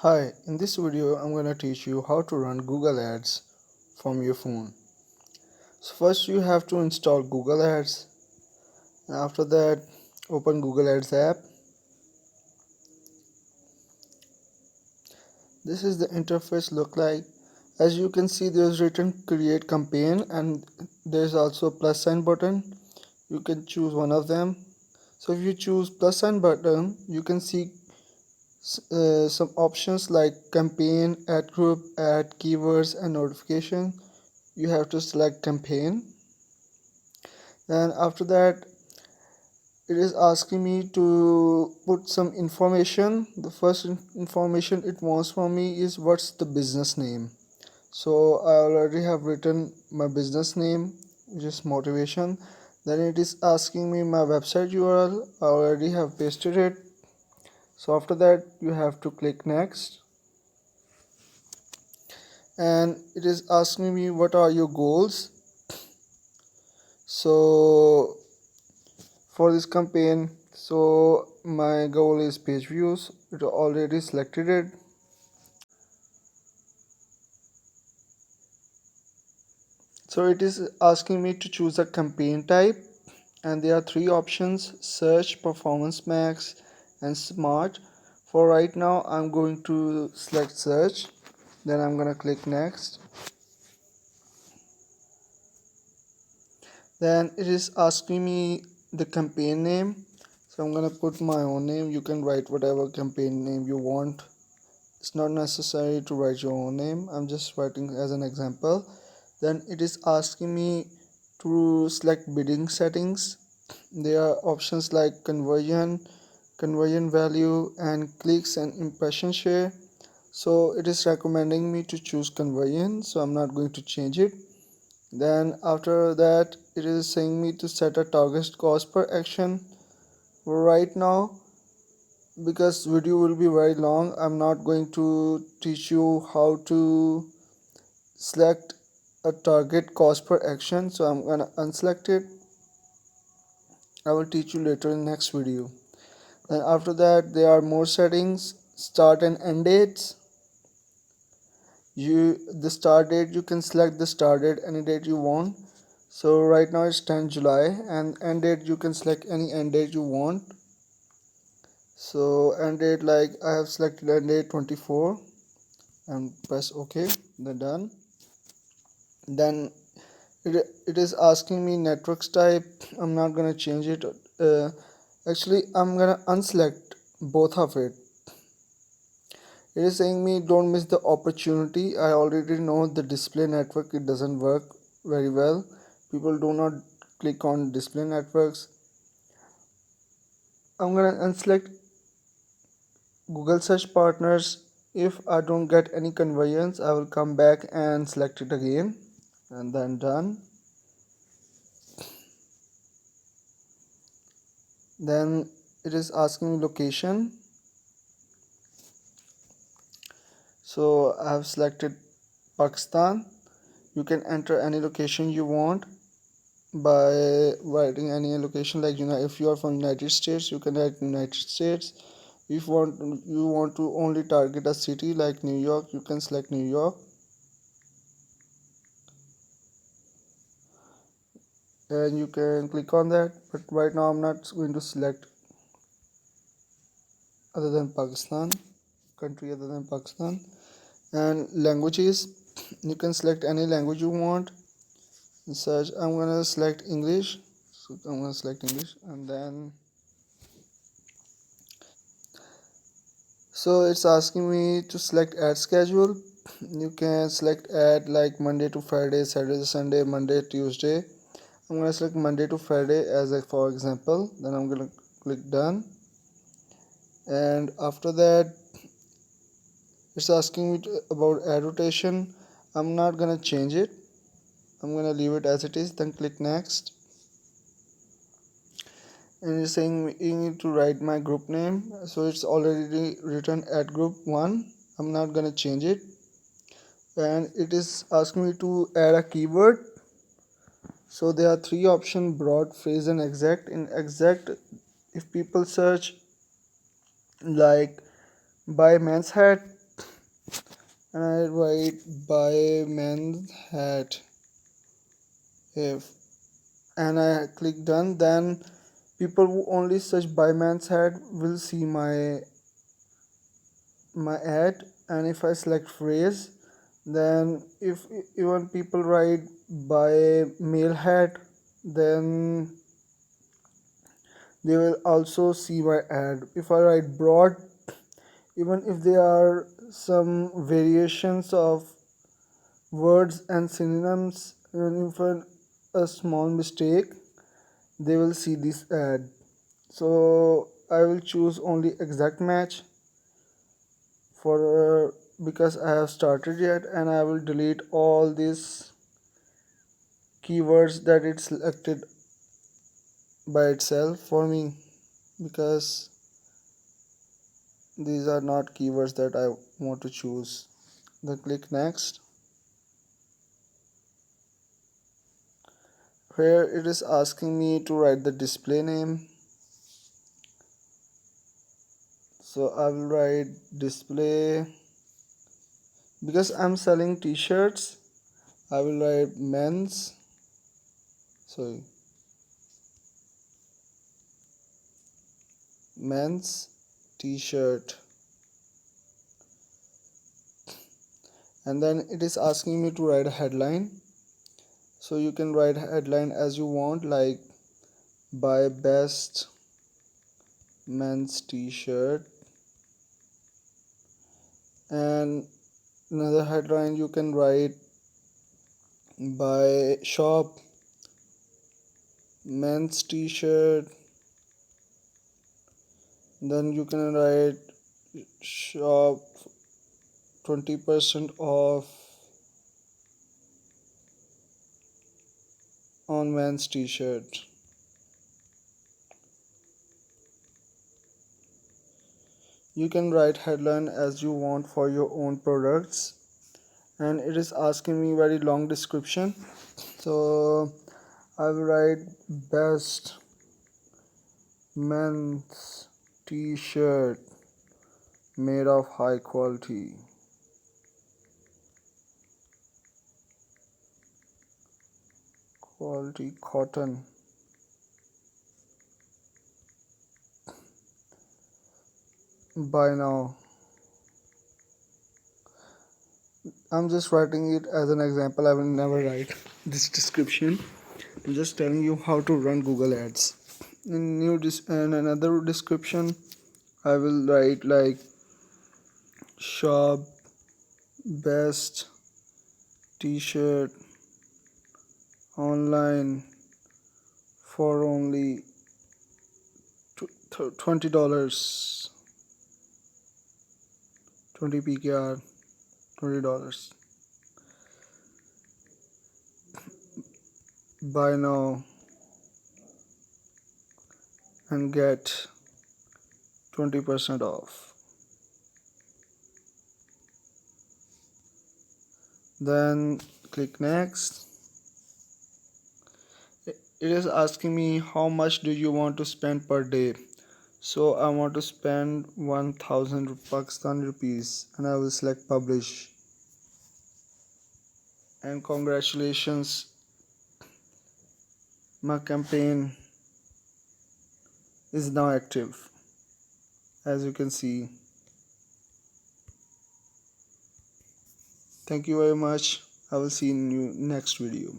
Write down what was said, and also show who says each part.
Speaker 1: Hi, in this video I'm going to teach you how to run Google Ads from your phone. So first you have to install Google Ads, and after that open Google Ads app. This is the interface look like. As you can see, there's written create campaign and there's also a plus sign button. You can choose one of them. So if you choose plus sign button, you can see some options like campaign, ad group, ad keywords and notification. You have to select campaign. Then after that it is asking me to put some information. The first information it wants from me is what's the business name. So I already have written my business name, which is motivation. Then it is asking me my website URL. I already have pasted it. So after that you have to click next, and it is asking me what are your goals. So for this campaign, so my goal is page views. It already selected it. So it is asking me to choose a campaign type, and there are three options: search, performance max and smart. For right now I'm going to select search. Then I'm gonna click next. Then it is asking me the campaign name, so I'm gonna put my own name. You can write whatever campaign name you want. It's not necessary to write your own name. I'm just writing as an example. Then it is asking me to select bidding settings. There are options like conversion value and clicks and impression share. So it is recommending me to choose conversion, so I'm not going to change it. Then after that it is saying me to set a target cost per action. Right now, because video will be very long, I'm not going to teach you how to select a target cost per action, so I'm gonna unselect it. I will teach you later in next video. Then after that there are more settings: start and end dates. The start date, you can select the start date any date you want. So right now it's 10 July, and end date you can select any end date you want. So end date, like I have selected end date 24 and press OK. Then done. Then it is asking me networks type. I'm not gonna change it. Actually I'm gonna unselect both of it. It is saying me don't miss the opportunity. I already know the display network, it doesn't work very well. People do not click on display networks. I'm gonna unselect Google search partners. If I don't get any conversions, I will come back and select it again, and then done. Then it is asking me location. So I have selected Pakistan. You can enter any location you want by writing any location, like if you are from United States, you can write United States. If you want to only target a city like New York, you can select New York, and you can click on that. But right now I'm not going to select other than Pakistan, country other than Pakistan. And languages, you can select any language you want. In search, I'm gonna select English, so I'm gonna select English, and then so it's asking me to select ad schedule. You can select ad like Monday to Friday, Saturday, Sunday, Monday, Tuesday. I'm gonna select Monday to Friday as a for example. Then I'm gonna click done, and after that it's asking me about ad rotation. I'm not gonna change it. I'm gonna leave it as it is. Then click next, and it's saying you need to write my group name. So it's already written at group 1. I'm not gonna change it. And it is asking me to add a keyword. So there are three options: broad, phrase and exact. In exact, if people search like buy men's hat, and I write buy men's hat if, and I click done. Then people who only search by man's hat will see my ad. And if I select phrase, then if even people write by male hat, then they will also see my ad. If I write broad, even if there are some variations of words and synonyms, even if a small mistake, they will see this ad. So I will choose only exact match for because I have started yet, and I will delete all these keywords that it selected by itself for me, because these are not keywords that I want to choose. Then click next. Here it is asking me to write the display name, so I will write display. Because I'm selling t-shirts, I will write sorry men's t-shirt. And then it is asking me to write a headline, so you can write headline as you want, like buy best men's t-shirt. And another headline you can write buy shop men's t-shirt. Then you can write shop 20% off on men's t-shirt. You can write headline as you want for your own products. And it is asking me very long description, so I will write best men's t-shirt made of high quality cotton. Buy now. I'm just writing it as an example. I will never write this description. I'm just telling you how to run Google Ads. In another description, I will write like shop best t-shirt online for only $20, 20 PKR, $20. Buy now and get 20% off. Then click next. It is asking me how much do you want to spend per day. So I want to spend 1000 Pakistani rupees, and I will select publish. And congratulations, my campaign is now active, as you can see. Thank you very much. I will see you in next video.